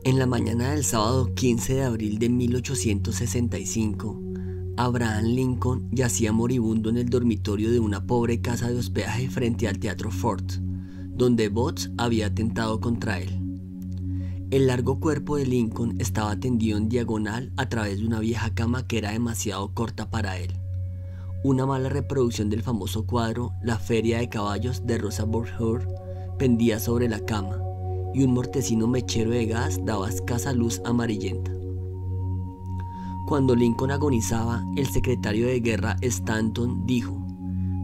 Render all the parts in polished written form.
En la mañana del sábado 15 de abril de 1865, Abraham Lincoln yacía moribundo en el dormitorio de una pobre casa de hospedaje frente al Teatro Ford, donde Botts había atentado contra él. El largo cuerpo de Lincoln estaba tendido en diagonal a través de una vieja cama que era demasiado corta para él. Una mala reproducción del famoso cuadro La Feria de Caballos de Rosa Bonheur pendía sobre la cama, y un mortecino mechero de gas daba escasa luz amarillenta. Cuando Lincoln agonizaba, el secretario de guerra Stanton dijo: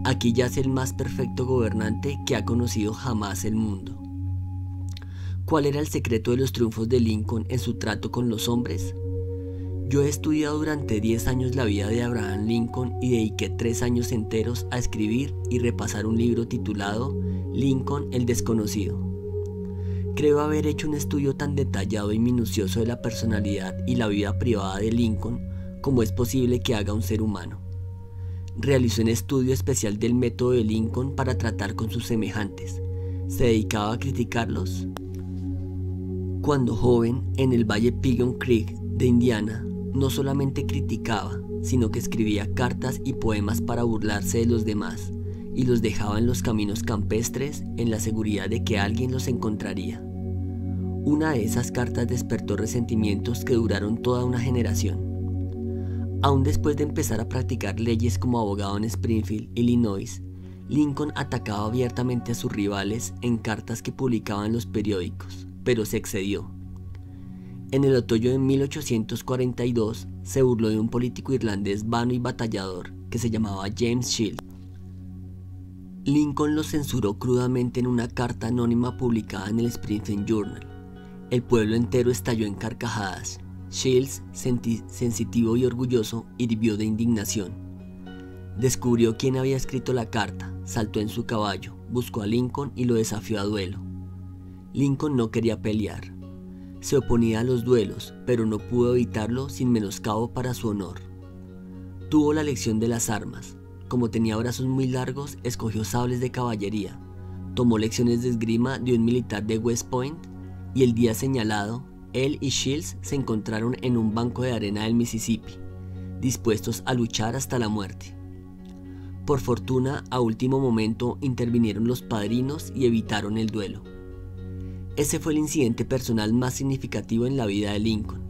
«Aquí yace el más perfecto gobernante que ha conocido jamás el mundo». ¿Cuál era el secreto de los triunfos de Lincoln en su trato con los hombres? Yo he estudiado durante 10 años la vida de Abraham Lincoln y dediqué 3 años enteros a escribir y repasar un libro titulado Lincoln el Desconocido. Creo haber hecho un estudio tan detallado y minucioso de la personalidad y la vida privada de Lincoln como es posible que haga un ser humano. Realizó un estudio especial del método de Lincoln para tratar con sus semejantes. ¿Se dedicaba a criticarlos? Cuando joven, en el Valle Pigeon Creek de Indiana, no solamente criticaba, sino que escribía cartas y poemas para burlarse de los demás, y los dejaba en los caminos campestres en la seguridad de que alguien los encontraría. Una de esas cartas despertó resentimientos que duraron toda una generación. Aún después de empezar a practicar leyes como abogado en Springfield, Illinois, Lincoln atacaba abiertamente a sus rivales en cartas que publicaba en los periódicos, pero se excedió. En el otoño de 1842 se burló de un político irlandés vano y batallador que se llamaba James Shields. Lincoln lo censuró crudamente en una carta anónima publicada en el Springfield Journal. El pueblo entero estalló en carcajadas. Shields, sensitivo y orgulloso, hirvió de indignación. Descubrió quién había escrito la carta, saltó en su caballo, buscó a Lincoln y lo desafió a duelo. Lincoln no quería pelear. Se oponía a los duelos, pero no pudo evitarlo sin menoscabo para su honor. Tuvo la lección de las armas. Como tenía brazos muy largos, escogió sables de caballería. Tomó lecciones de esgrima de un militar de West Point y el día señalado, él y Shields se encontraron en un banco de arena del Mississippi, dispuestos a luchar hasta la muerte. Por fortuna, a último momento intervinieron los padrinos y evitaron el duelo. Ese fue el incidente personal más significativo en la vida de Lincoln.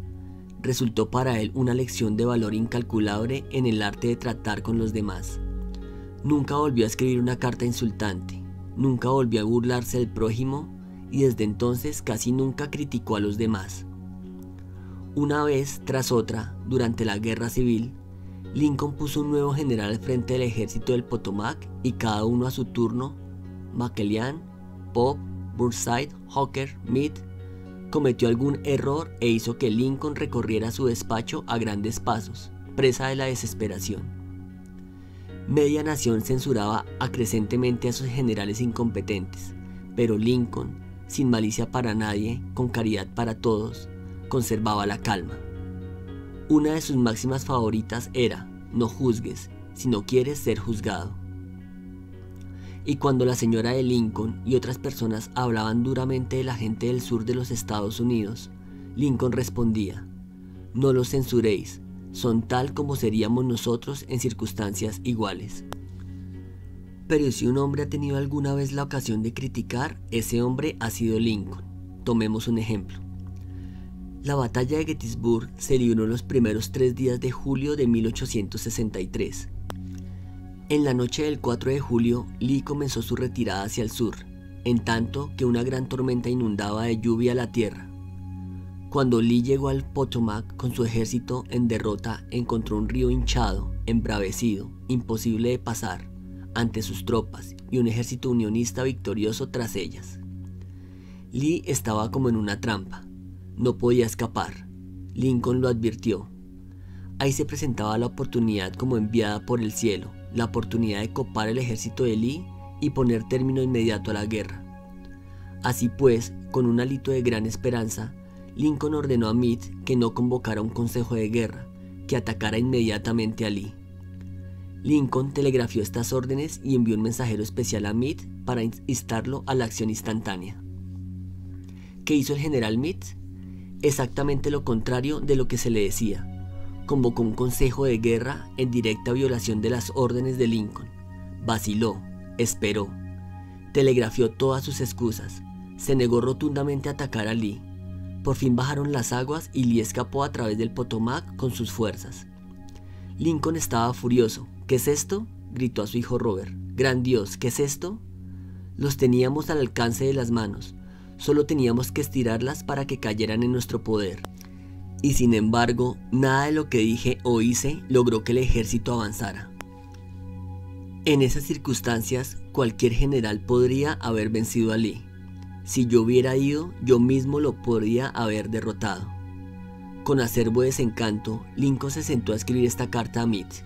Resultó para él una lección de valor incalculable en el arte de tratar con los demás. Nunca volvió a escribir una carta insultante, nunca volvió a burlarse del prójimo y desde entonces casi nunca criticó a los demás. Una vez tras otra, durante la Guerra Civil, Lincoln puso un nuevo general al frente del ejército del Potomac y cada uno a su turno, McClellan, Pope, Burnside, Hooker, Meade, cometió algún error e hizo que Lincoln recorriera su despacho a grandes pasos, presa de la desesperación. Media nación censuraba acrecentemente a sus generales incompetentes, pero Lincoln, sin malicia para nadie, con caridad para todos, conservaba la calma. Una de sus máximas favoritas era: no juzgues, si no quieres ser juzgado. Y cuando la señora de Lincoln y otras personas hablaban duramente de la gente del sur de los Estados Unidos, Lincoln respondía: no los censuréis, son tal como seríamos nosotros en circunstancias iguales. Pero si un hombre ha tenido alguna vez la ocasión de criticar, ese hombre ha sido Lincoln. Tomemos un ejemplo. La batalla de Gettysburg se libró en los primeros 3 días de julio de 1863. En la noche del 4 de julio, Lee comenzó su retirada hacia el sur, en tanto que una gran tormenta inundaba de lluvia la tierra. Cuando Lee llegó al Potomac con su ejército en derrota, encontró un río hinchado, embravecido, imposible de pasar, ante sus tropas y un ejército unionista victorioso tras ellas. Lee estaba como en una trampa. No podía escapar. Lincoln lo advirtió. Ahí se presentaba la oportunidad como enviada por el cielo, la oportunidad de copar el ejército de Lee y poner término inmediato a la guerra. Así pues, con un hálito de gran esperanza, Lincoln ordenó a Meade que no convocara un consejo de guerra, que atacara inmediatamente a Lee. Lincoln telegrafió estas órdenes y envió un mensajero especial a Meade para instarlo a la acción instantánea. ¿Qué hizo el general Meade? exactamente lo contrario de lo que se le decía. Convocó un consejo de guerra en directa violación de las órdenes de Lincoln. Vaciló, esperó, telegrafió todas sus excusas, se negó rotundamente a atacar a Lee. Por fin bajaron las aguas y Lee escapó a través del Potomac con sus fuerzas. Lincoln estaba furioso. ¿Qué es esto?, gritó a su hijo Robert. ¡Gran Dios! ¿Qué es esto? Los teníamos al alcance de las manos. Solo teníamos que estirarlas para que cayeran en nuestro poder. Y sin embargo, nada de lo que dije o hice logró que el ejército avanzara. En esas circunstancias, cualquier general podría haber vencido a Lee. Si yo hubiera ido, yo mismo lo podría haber derrotado. Con acerbo desencanto, Lincoln se sentó a escribir esta carta a Meade.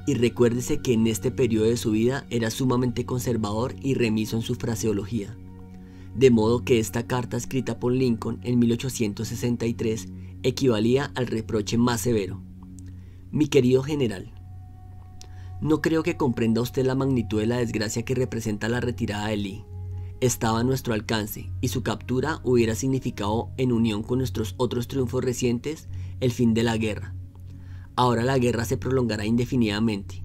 Y recuérdese que en este periodo de su vida era sumamente conservador y remiso en su fraseología. De modo que esta carta escrita por Lincoln en 1863 equivalía al reproche más severo. Mi querido general, no creo que comprenda usted la magnitud de la desgracia que representa la retirada de Lee. Estaba a nuestro alcance y su captura hubiera significado, en unión con nuestros otros triunfos recientes, el fin de la guerra. Ahora la guerra se prolongará indefinidamente.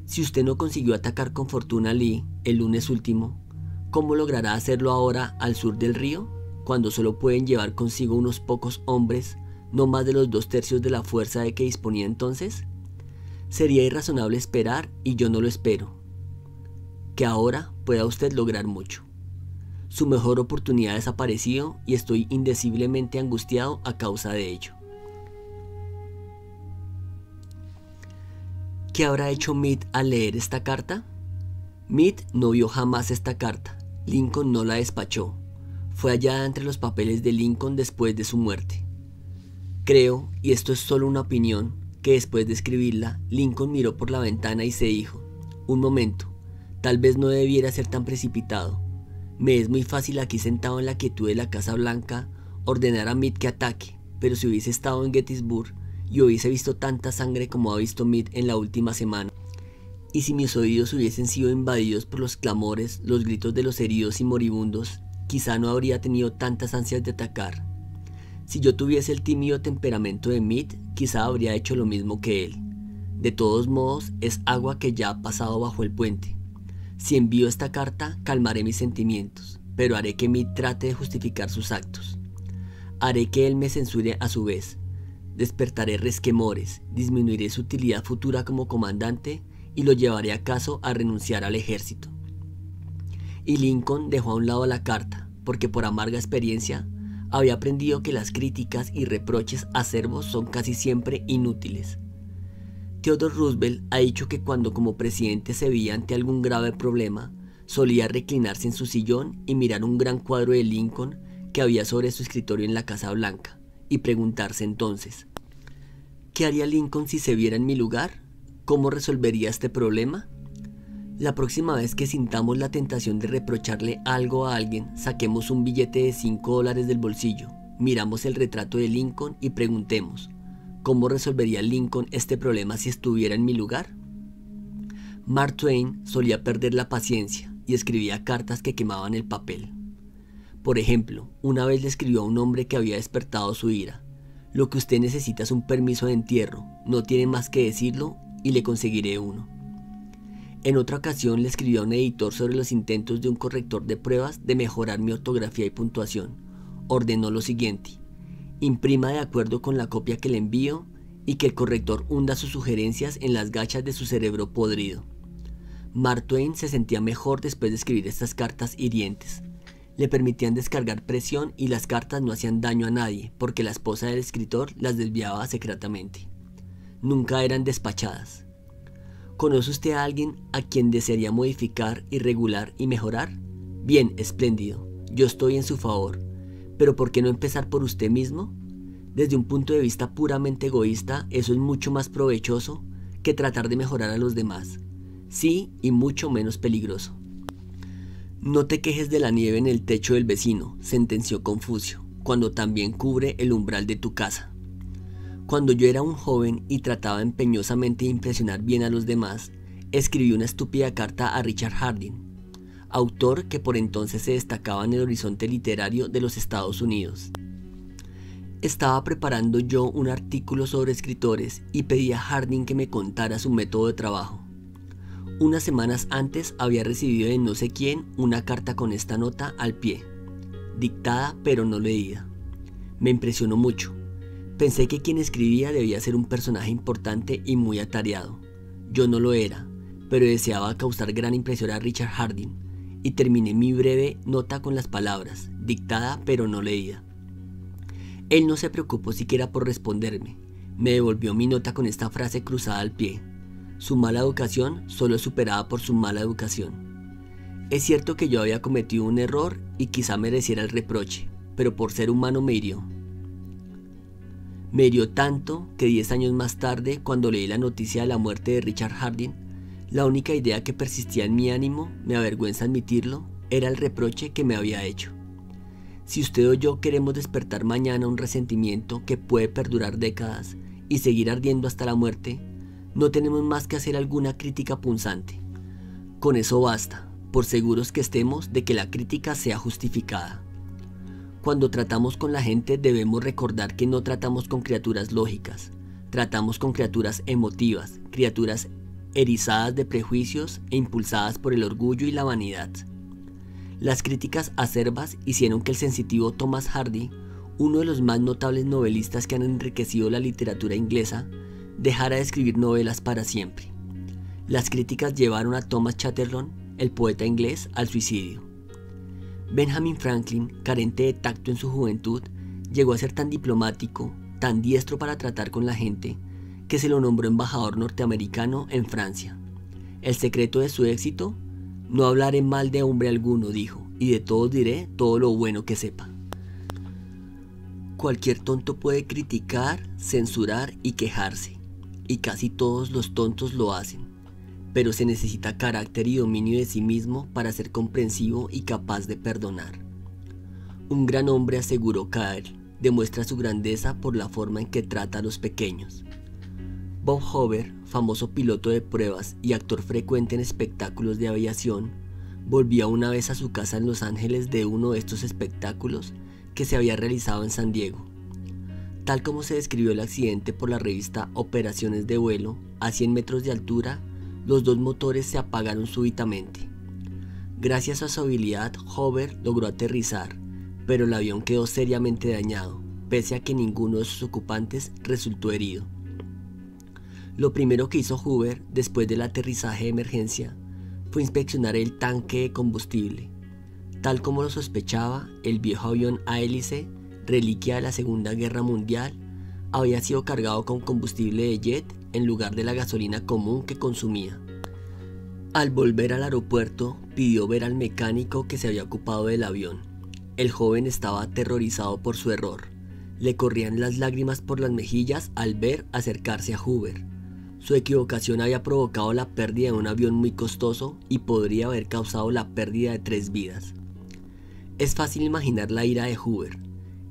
Si usted no consiguió atacar con fortuna a Lee el lunes último, ¿cómo logrará hacerlo ahora al sur del río, cuando solo pueden llevar consigo unos pocos hombres, no más de los 2/3 de la fuerza de que disponía entonces? Sería irrazonable esperar, y yo no lo espero, que ahora pueda usted lograr mucho. Su mejor oportunidad ha desaparecido y estoy indeciblemente angustiado a causa de ello. ¿Qué habrá hecho Meade al leer esta carta? Meade no vio jamás esta carta. Lincoln no la despachó. Fue hallada entre los papeles de Lincoln después de su muerte. Creo, y esto es solo una opinión, que después de escribirla, Lincoln miró por la ventana y se dijo: un momento, tal vez no debiera ser tan precipitado. Me es muy fácil aquí sentado en la quietud de la Casa Blanca ordenar a Meade que ataque, pero si hubiese estado en Gettysburg y hubiese visto tanta sangre como ha visto Meade en la última semana, y si mis oídos hubiesen sido invadidos por los clamores, los gritos de los heridos y moribundos, quizá no habría tenido tantas ansias de atacar. Si yo tuviese el tímido temperamento de Meade, quizá habría hecho lo mismo que él. De todos modos, es agua que ya ha pasado bajo el puente. Si envío esta carta, calmaré mis sentimientos, pero haré que Meade trate de justificar sus actos. Haré que él me censure a su vez. Despertaré resquemores, disminuiré su utilidad futura como comandante y lo llevaré acaso a renunciar al ejército. Y Lincoln dejó a un lado la carta, porque por amarga experiencia había aprendido que las críticas y reproches acerbos son casi siempre inútiles. Theodore Roosevelt ha dicho que cuando como presidente se veía ante algún grave problema, solía reclinarse en su sillón y mirar un gran cuadro de Lincoln que había sobre su escritorio en la Casa Blanca, y preguntarse entonces: ¿qué haría Lincoln si se viera en mi lugar? ¿Cómo resolvería este problema? La próxima vez que sintamos la tentación de reprocharle algo a alguien, saquemos un billete de $5 del bolsillo, miramos el retrato de Lincoln y preguntemos: ¿cómo resolvería Lincoln este problema si estuviera en mi lugar? Mark Twain solía perder la paciencia y escribía cartas que quemaban el papel. Por ejemplo, una vez le escribió a un hombre que había despertado su ira: lo que usted necesita es un permiso de entierro, no tiene más que decirlo y le conseguiré uno. En otra ocasión le escribió a un editor sobre los intentos de un corrector de pruebas de mejorar mi ortografía y puntuación. Ordenó lo siguiente: imprima de acuerdo con la copia que le envío y que el corrector hunda sus sugerencias en las gachas de su cerebro podrido. Mark Twain se sentía mejor después de escribir estas cartas hirientes. Le permitían descargar presión y las cartas no hacían daño a nadie porque la esposa del escritor las desviaba secretamente. Nunca eran despachadas. ¿Conoce usted a alguien a quien desearía modificar y regular y mejorar? Bien, espléndido, yo estoy en su favor. ¿Pero por qué no empezar por usted mismo? Desde un punto de vista puramente egoísta, eso es mucho más provechoso que tratar de mejorar a los demás. Sí, y mucho menos peligroso. No te quejes de la nieve en el techo del vecino, sentenció Confucio, cuando también cubre el umbral de tu casa. Cuando yo era un joven y trataba empeñosamente de impresionar bien a los demás, escribí una estúpida carta a Richard Harding, autor que por entonces se destacaba en el horizonte literario de los Estados Unidos. Estaba preparando yo un artículo sobre escritores y pedí a Harding que me contara su método de trabajo. Unas semanas antes había recibido de no sé quién una carta con esta nota al pie, dictada pero no leída. Me impresionó mucho. Pensé que quien escribía debía ser un personaje importante y muy atareado. Yo no lo era, pero deseaba causar gran impresión a Richard Harding, y terminé mi breve nota con las palabras, dictada pero no leída. Él no se preocupó siquiera por responderme. Me devolvió mi nota con esta frase cruzada al pie: su mala educación solo es superada por su mala educación. Es cierto que yo había cometido un error y quizá mereciera el reproche, pero por ser humano me hirió. Me hirió tanto que 10 años más tarde, cuando leí la noticia de la muerte de Richard Harding, la única idea que persistía en mi ánimo, me avergüenza admitirlo, era el reproche que me había hecho. Si usted o yo queremos despertar mañana un resentimiento que puede perdurar décadas y seguir ardiendo hasta la muerte, no tenemos más que hacer alguna crítica punzante. Con eso basta, por seguros que estemos de que la crítica sea justificada. Cuando tratamos con la gente debemos recordar que no tratamos con criaturas lógicas, tratamos con criaturas emotivas, criaturas erizadas de prejuicios e impulsadas por el orgullo y la vanidad. Las críticas acerbas hicieron que el sensitivo Thomas Hardy, uno de los más notables novelistas que han enriquecido la literatura inglesa, dejara de escribir novelas para siempre. Las críticas llevaron a Thomas Chatterton, el poeta inglés, al suicidio. Benjamin Franklin, carente de tacto en su juventud, llegó a ser tan diplomático, tan diestro para tratar con la gente, que se lo nombró embajador norteamericano en Francia. El secreto de su éxito: no hablaré mal de hombre alguno, dijo, y de todos diré todo lo bueno que sepa. Cualquier tonto puede criticar, censurar y quejarse, y casi todos los tontos lo hacen, pero se necesita carácter y dominio de sí mismo para ser comprensivo y capaz de perdonar. Un gran hombre, aseguró Caer, demuestra su grandeza por la forma en que trata a los pequeños. Bob Hoover, famoso piloto de pruebas y actor frecuente en espectáculos de aviación, volvía una vez a su casa en Los Ángeles de uno de estos espectáculos que se había realizado en San Diego. Tal como se describió el accidente por la revista Operaciones de vuelo, a 100 metros de altura, los dos motores se apagaron súbitamente. Gracias a su habilidad, Hoover logró aterrizar, pero el avión quedó seriamente dañado, pese a que ninguno de sus ocupantes resultó herido. Lo primero que hizo Hoover, después del aterrizaje de emergencia, fue inspeccionar el tanque de combustible. Tal como lo sospechaba, el viejo avión a hélice, reliquia de la Segunda Guerra Mundial, había sido cargado con combustible de jet en lugar de la gasolina común que consumía. Al volver al aeropuerto, pidió ver al mecánico que se había ocupado del avión. El joven estaba aterrorizado por su error. Le corrían las lágrimas por las mejillas al ver acercarse a Hoover. Su equivocación había provocado la pérdida de un avión muy costoso y podría haber causado la pérdida de 3 vidas. Es fácil imaginar la ira de Hoover.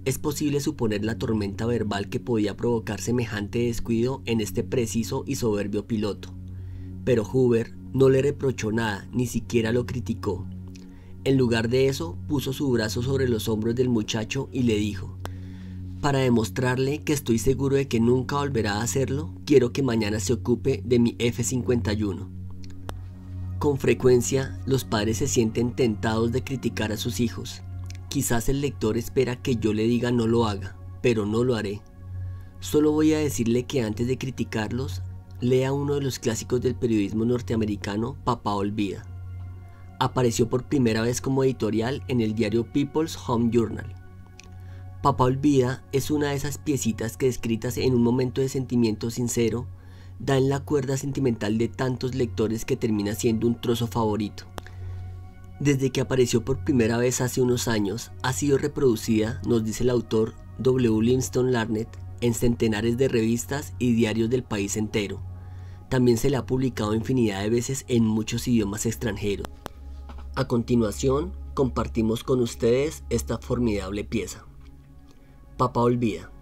Es posible suponer la tormenta verbal que podía provocar semejante descuido en este preciso y soberbio piloto. Pero Hoover no le reprochó nada, ni siquiera lo criticó. En lugar de eso, puso su brazo sobre los hombros del muchacho y le dijo: para demostrarle que estoy seguro de que nunca volverá a hacerlo, quiero que mañana se ocupe de mi F-51. Con frecuencia, los padres se sienten tentados de criticar a sus hijos. Quizás el lector espera que yo le diga no lo haga, pero no lo haré. Solo voy a decirle que antes de criticarlos, lea uno de los clásicos del periodismo norteamericano, Papá Olvida. Apareció por primera vez como editorial en el diario People's Home Journal. Papá Olvida es una de esas piecitas que, escritas en un momento de sentimiento sincero, dan la cuerda sentimental de tantos lectores que termina siendo un trozo favorito. Desde que apareció por primera vez hace unos años, ha sido reproducida, nos dice el autor W. Livingstone Larned, en centenares de revistas y diarios del país entero. También se le ha publicado infinidad de veces en muchos idiomas extranjeros. A continuación, compartimos con ustedes esta formidable pieza. Papá Olvida.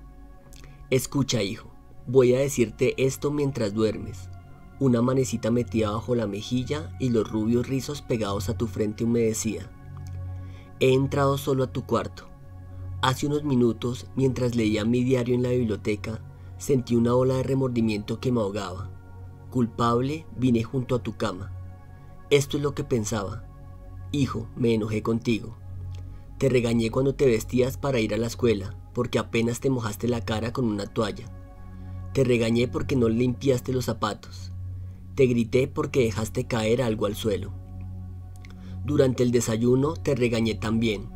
Escucha, hijo, voy a decirte esto mientras duermes. Una manecita metida bajo la mejilla y los rubios rizos pegados a tu frente humedecida. He entrado solo a tu cuarto. Hace unos minutos, mientras leía mi diario en la biblioteca, sentí una ola de remordimiento que me ahogaba. Culpable, vine junto a tu cama. Esto es lo que pensaba. Hijo, me enojé contigo. Te regañé cuando te vestías para ir a la escuela, porque apenas te mojaste la cara con una toalla. Te regañé porque no limpiaste los zapatos. Te grité porque dejaste caer algo al suelo. Durante el desayuno te regañé también.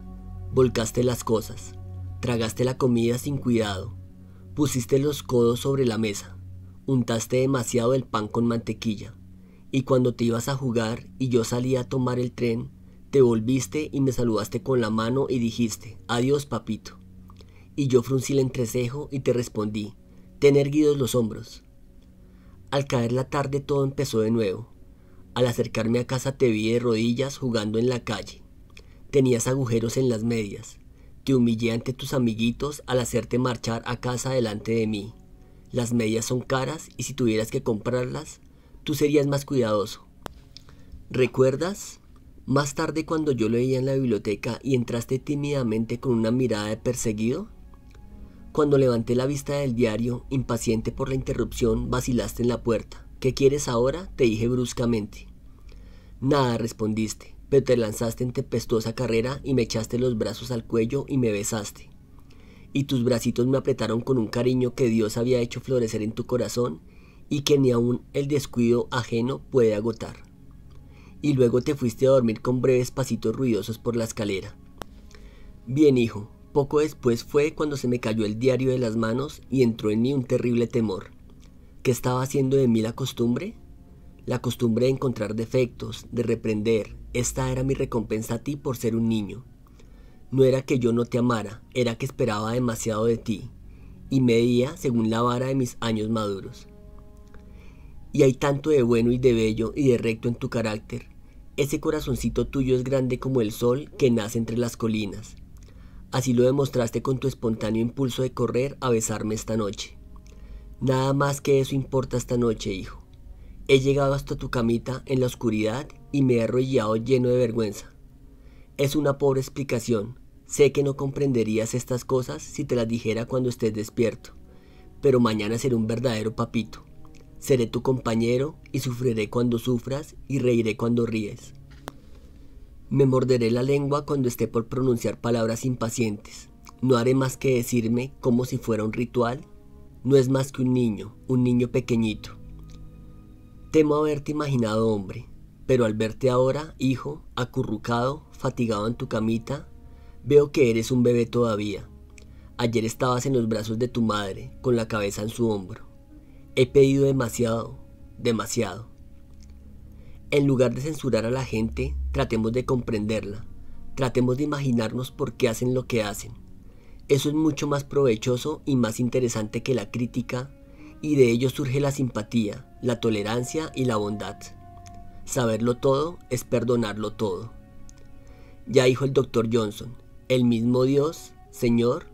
Volcaste las cosas. Tragaste la comida sin cuidado. Pusiste los codos sobre la mesa. Untaste demasiado el pan con mantequilla. Y cuando te ibas a jugar y yo salía a tomar el tren, te volviste y me saludaste con la mano y dijiste, adiós papito. Y yo fruncí el entrecejo y te respondí, ten erguidos los hombros. Al caer la tarde todo empezó de nuevo. Al acercarme a casa te vi de rodillas jugando en la calle. Tenías agujeros en las medias. Te humillé ante tus amiguitos al hacerte marchar a casa delante de mí. Las medias son caras y si tuvieras que comprarlas, tú serías más cuidadoso. ¿Recuerdas? Más tarde cuando yo leía en la biblioteca y entraste tímidamente con una mirada de perseguido. Cuando levanté la vista del diario, impaciente por la interrupción, vacilaste en la puerta. ¿Qué quieres ahora?, te dije bruscamente. Nada, respondiste, pero te lanzaste en tempestuosa carrera y me echaste los brazos al cuello y me besaste. Y tus bracitos me apretaron con un cariño que Dios había hecho florecer en tu corazón y que ni aun el descuido ajeno puede agotar. Y luego te fuiste a dormir con breves pasitos ruidosos por la escalera. Bien, hijo. Poco después fue cuando se me cayó el diario de las manos y entró en mí un terrible temor. ¿Qué estaba haciendo de mí la costumbre? La costumbre de encontrar defectos, de reprender. Esta era mi recompensa a ti por ser un niño. No era que yo no te amara, era que esperaba demasiado de ti, y medía según la vara de mis años maduros. Y hay tanto de bueno y de bello y de recto en tu carácter. Ese corazoncito tuyo es grande como el sol que nace entre las colinas. Así lo demostraste con tu espontáneo impulso de correr a besarme esta noche. Nada más que eso importa esta noche, hijo. He llegado hasta tu camita en la oscuridad y me he arrodillado lleno de vergüenza. Es una pobre explicación. Sé que no comprenderías estas cosas si te las dijera cuando estés despierto, pero mañana seré un verdadero papito. Seré tu compañero y sufriré cuando sufras y reiré cuando ríes. Me morderé la lengua cuando esté por pronunciar palabras impacientes. No haré más que decirme como si fuera un ritual. No es más que un niño pequeñito. Temo haberte imaginado hombre, pero al verte ahora, hijo, acurrucado, fatigado en tu camita, veo que eres un bebé todavía. Ayer estabas en los brazos de tu madre, con la cabeza en su hombro. He pedido demasiado, demasiado. En lugar de censurar a la gente, tratemos de comprenderla. Tratemos de imaginarnos por qué hacen lo que hacen. Eso es mucho más provechoso y más interesante que la crítica, y de ello surge la simpatía, la tolerancia y la bondad. Saberlo todo es perdonarlo todo. Ya dijo el Dr. Johnson, el mismo Dios, Señor,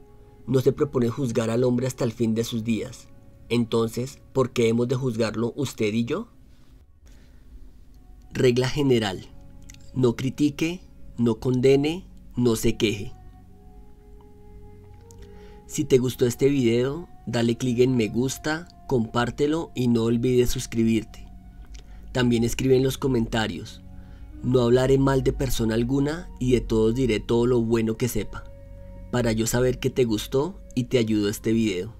no se propone juzgar al hombre hasta el fin de sus días. Entonces, ¿por qué hemos de juzgarlo usted y yo? Regla general: no critique, no condene, no se queje. Si te gustó este video, dale clic en me gusta, compártelo y no olvides suscribirte. También escribe en los comentarios: no hablaré mal de persona alguna y de todos diré todo lo bueno que sepa, para yo saber que te gustó y te ayudó este video.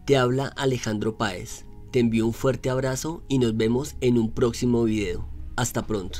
Te habla Alejandro Páez. Te envío un fuerte abrazo y nos vemos en un próximo video. Hasta pronto.